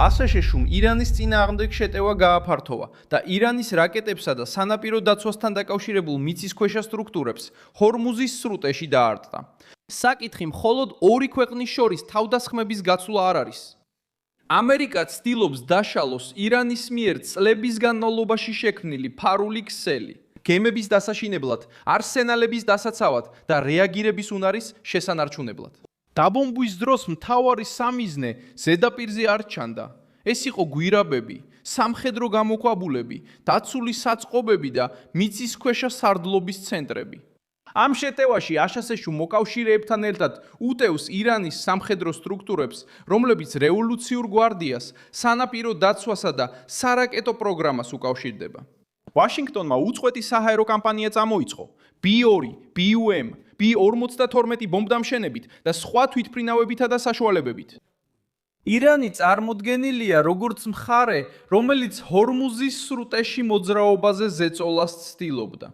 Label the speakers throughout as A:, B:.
A: ასე შეშუმ ირანის წინააღმდეგ შეტევა გააფართოვა და ირანის რაკეტებსა და სანაპირო დაცვასთან დაკავშირებულ მიწისქვეშა სტრუქტურებს ჰორმუზის სრუტეში დაარტყა. საკითხი მხოლოდ ორი ქვეყნის შორის თავდასხმების გაცვლა არ არის. ამერიკა ცდილობს დაშალოს ირანის მიერ წლების განმავლობაში შექმნილი ფარული ქსელი, გემების დასაშინებლად, არსენალების დასაცავად და რეაგირების უნარის შესანარჩუნებლად. დაბომბვის დროს მთავარი სამიზნე ზედაპირზე არ ჩანდა. ეს იყო გვირაბები, სამხედრო გამოქვაბულები, დაცული საწყობები და მიწისქვეშა სარდლობის ცენტრები. ამ შეტევაში აშასეშუ მოკავშირეებთან ერთად უტევს ირანის სამხედრო სტრუქტურებს, რომლებიც რევოლუციურ გვარდიას, სანაპირო დაცვასა და სარაკეტო პროგრამას უკავშირდება. ვაშინგტონმა უწყვეტი საჰაერო კამპანია წამოიწყო. B2, BUM, B-52 ბომბდამშენებით და სხვა თვითმფრინავებითა და საშუალებებით. ირანი წარმოდგენილია როგორც მხარე, რომელიც ჰორმუზის სრუტეში მოძრაობაზე ზეწოლას ცდილობდა.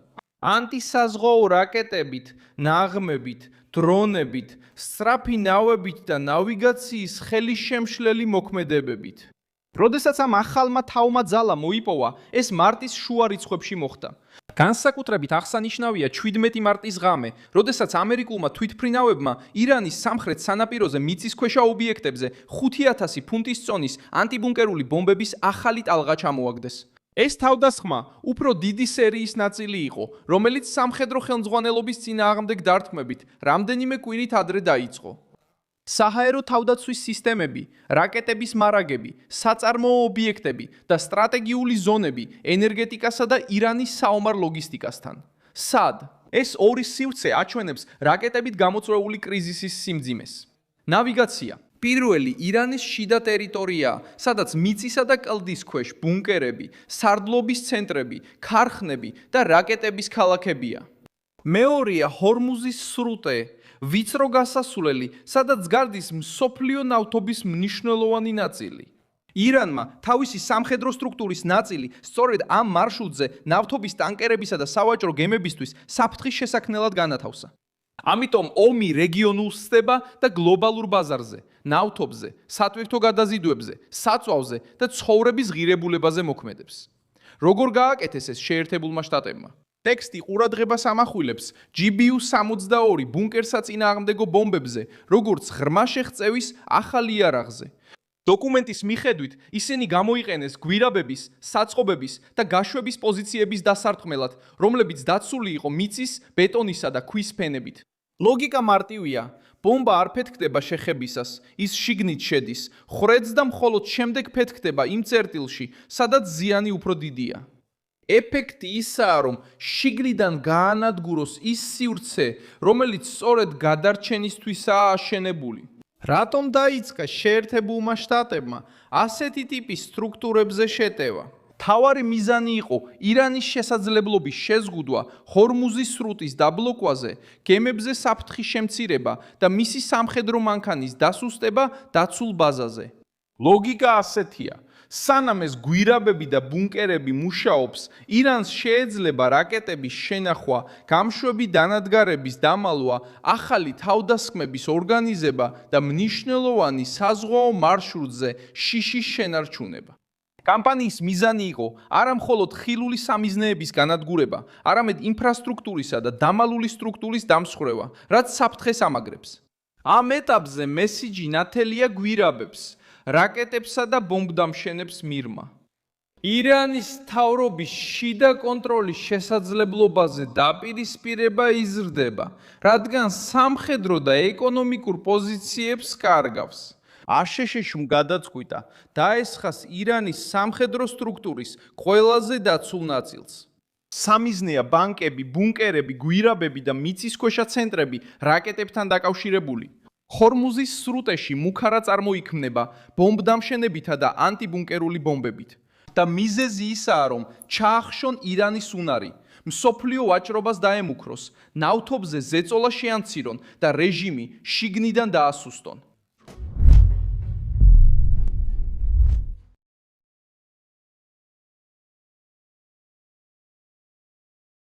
A: ანტისაზღვაო რაკეტებით, ნაღმებით, დრონებით, სწრაფი ნავებით და ნავიგაციის ხელისშემშლელი მოქმედებებით. როდესაც ამ ახალმა თავმა ძალა მოიპოვა, ეს მარტის შუა რიცხვებში მოხდა. განსაკუთრებით აღსანიშნავია 17 მარტის ღამე, როდესაც ამერიკულმა თვითმფრინავებმა ირანის სამხრეთ სანაპიროზე მიწისქვეშა ობიექტებზე 5000 ფუნტის წონის ანტიბუნკერული ბომბების ახალი ტალღა ჩამოაგდეს. ეს თავდასხმა უფრო დიდი სერიის ნაწილი იყო, რომელიც სამხედრო ხელმძღვანელობის წინააღმდეგ დარტყმებით რამდენიმე კვირით ადრე დაიწყო. საჰაერო თავდაცვის სისტემები, რაკეტების მარაგები, საწარმოო ობიექტები და სტრატეგიული ზონები ენერგეტიკასა და ირანის საომარ ლოგისტიკასთან. სად? ეს ორი სივრცე აჩვენებს რაკეტებით გამოწვეული კრიზისის სიმძიმეს. ნავიგაცია. პირველი ირანის შიდა ტერიტორიაა, სადაც მიწისა და კლდის ქვეშ ბუნკერები, სარდლობის ცენტრები, ქარხნები და რაკეტების ქალაქებია. მეორეა ჰორმუზის სრუტე, ვიწრო გასასვლელი, სადაც გარდის მსოფლიო ნავთობის მნიშვნელოვანი ნაწილი. ირანმა თავისი სამხედრო სტრუქტურის ნაწილი სწორედ ამ მარშრუტზე ნავთობის ტანკერებისა და სავაჭრო გემებისთვის საფრთხის შესაქმნელად განათავსა. ამიტომ ომი რეგიონულ სცდება და გლობალურ ბაზარზე, ნავთობზე, სატვირთო გადაზიდვებზე, საწვავზე და ცხოვრების ღირებულებაზე მოქმედებს. როგორ გააკეთეს ეს შეერთებულმა შტატებმა? ტექსტი ყურადღებას ამახვილებს GBU-62 ბუნკერსაწინააღმდეგო ბომბებზე, როგორც ღრმა შეღწევის ახალ იარაღზე. დოკუმენტის მიხედვით, ისინი გამოიყენეს გვირაბების, საწყობების და გაშვების პოზიციების დასარტყმელად, რომლებიც დაცული იყო მიწის, ბეტონისა და ქვის ფენებით. ლოგიკა მარტივია. ბომბა არ ფეთქდება შეხებისას, ის შიგნით შედის, ხრედს და მხოლოდ შემდეგ ფეთქდება იმ წერტილში, სადაც ზიანი უფრო დიდია. ეფექტი ისაა, რომ შიგნიდან გაანადგუროს ის სივრცე, რომელიც სწორედ გადარჩენისთვისაა აშენებული. რატომ დაიწყა შეერთებულმა შტატებმა ასეთი ტიპის სტრუქტურებზე შეტევა? მთავარი მიზანი იყო ირანის შესაძლებლობის შეზღუდვა ჰორმუზის სრუტის დაბლოკვაზე, გემებზე საფრთხის შემცირება და მისი სამხედრო მანქანის დასუსტება დაცულ ბაზაზე. ლოგიკა ასეთია. სანამ ეს გვირაბები და ბუნკერები მუშაობს, ირანს შეეძლება რაკეტების შენახვა, გამშვები დანადგარების დამალვა, ახალი თავდასხმების ორგანიზება და მნიშვნელოვანი საზღვაო მარშრუტზე შიშის შენარჩუნება. კამპანიის მიზანი იყო არა მხოლოდ ხილული სამიზნეების განადგურება, არამედ ინფრასტრუქტურისა და დამალული სტრუქტურის დამსხვრევა, რაც საფრთხეს ამაგრებს. ამ ეტაპზე მესიჯი ნათელია გვირაბებს, რაკეტებსა და ბომბდამშენებს მიღმა. ირანის მთავრობის შიდა კონტროლის შესაძლებლობაზე დაპირისპირება იზრდება, რადგან სამხედრო და ეკონომიკურ პოზიციებს კარგავს. აშშ-მ გადაწყვიტა დაესხას ირანის სამხედრო სტრუქტურის ყველაზე დაცულ ნაწილს. სამიზნეა ბანკები, ბუნკერები, გვირაბები და მიწისქვეშა ცენტრები რაკეტებთან დაკავშირებული. ჰორმუზის სრუტეში მუქარა წარმოიქმნება ბომბდამშენებითა და ანტიბუნკერული ბომბებით. და მიზეზი ისაა, რომ ჩაახშონ ირანის უნარი, მსოფლიო ვაჭრობას დაემუქროს, ნავთობზე ზეწოლა შეამცირონ და რეჟიმი შიგნიდან დაასუსტონ.